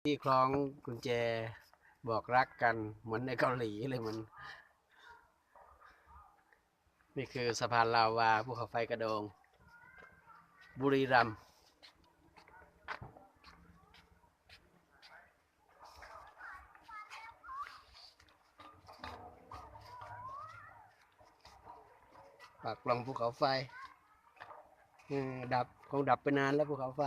ที่คล้องกุญแจบอกรักกันเหมือนในเกาหลีเลยมันนี่คือสะพานลาวาภูเขาไฟกระโดงบุรีรัมย์ปากปล่องภูเขาไฟดับคงดับไปนานแล้วภูเขาไฟ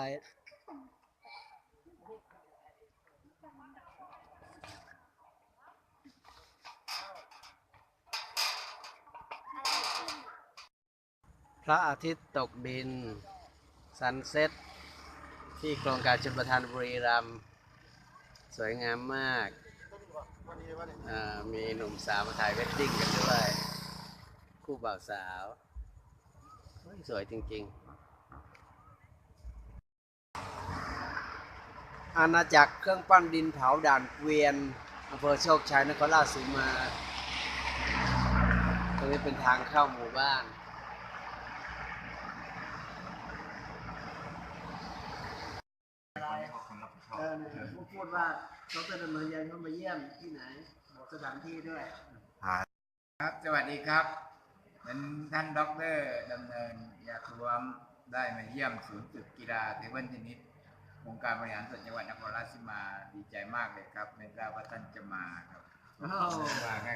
พระอาทิตย์ตกดินซันเซ็ตที่โครงการชลประทานบุรีรัมย์สวยงามมากมีหนุ่มสาวมาถ่ายเวดดิ้งกันด้วยคู่บ่าวสาวสวยจริงๆอาณาจักรเครื่องปั้นดินเผาด่านเกวียนอำเภอโชคชัยนครราชสีมาตรงนี้เป็นทางเข้าหมู่บ้านพูดว่าเขาจะดำเนินการเข้ามาเยี่ยมที่ไหนบอกสถานที่ด้วยครับสวัสดีครับเป็นท่านด็อกเตอร์ดำเนินยาทวมได้มาเยี่ยมศูนย์ฝึกกีฬาเทเบิลเทนนิสองค์การบริหารส่วนจังหวัดนครราชสีมาดีใจมากเลยครับไม่ทราบว่าท่านจะมาครับ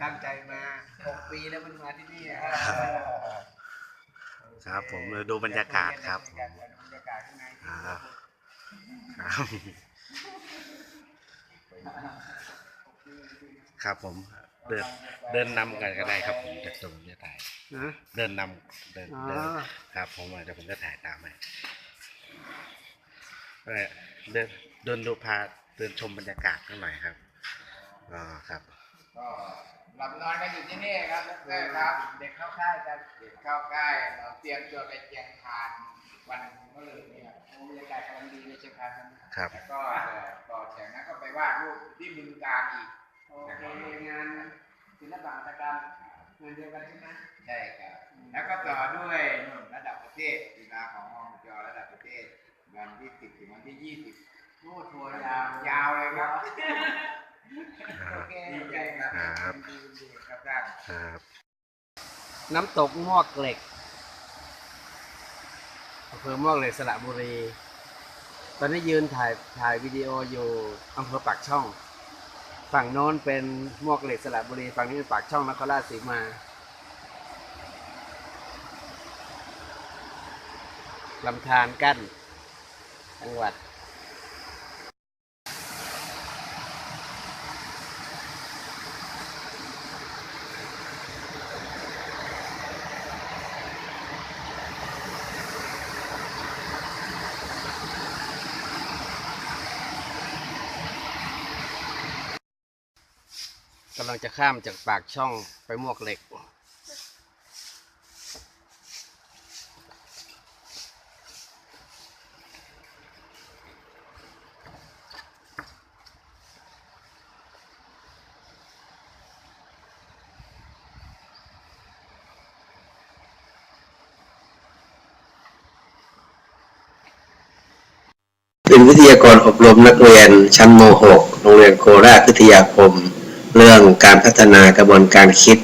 ตั้งใจมา6 ปีแล้วมันมาที่นี่ครับผมดูบรรยากาศครับบรรยากาศข้างในครับผมเดินนำกันก็ได้ครับผมจะถ่ายเดินนำเดินครับผมเดี๋ยวผมจะถ่ายตามให้เดินดูพาเดินชมบรรยากาศกันหน่อยครับครับก็หลับนอนกันอยู่ที่นี่ครับดร.ครับเด็กเข้าค่ายจะเด็กเข้าค่ายเราเตรียมตัวไปเชียงคานวันมะรืนเนี่ยบรรยากาศกำลังดีในเชียงคานครับแล้วก็ต่อจากนั้นก็ไปวาดรูปที่บึงกาฬอีกโอเคงานศิลปะหัตถกรรมงานเดียวกันใช่ไหมใช่ครับแล้วก็ต่อด้วยระดับประเทศกีฬาของมจ.ระดับประเทศวันที่10 ถึงวันที่20โอ้ทัวร์ยาวเลยครับโอเคดีใจครับครับท่านครับน้ำตกมวกเหล็กอำเภอมวกเหล็กสระบุรีตอนนี้ยืนถ่ายวิดีโออยู่อำเภอปากช่องฝั่งโน้นเป็นมวกเหล็กสระบุรีฝั่งนี้เป็นปากช่องนครราชสีมาลำธารกั้นจังหวัดกำลังจะข้ามจากปากช่องไปมวกเหล็กเป็นวิทยากรอบรมนักเรียนชั้นม .6 โรงเรียนโคราชพิทยาคมเรื่องการพัฒนากระบวนการคิด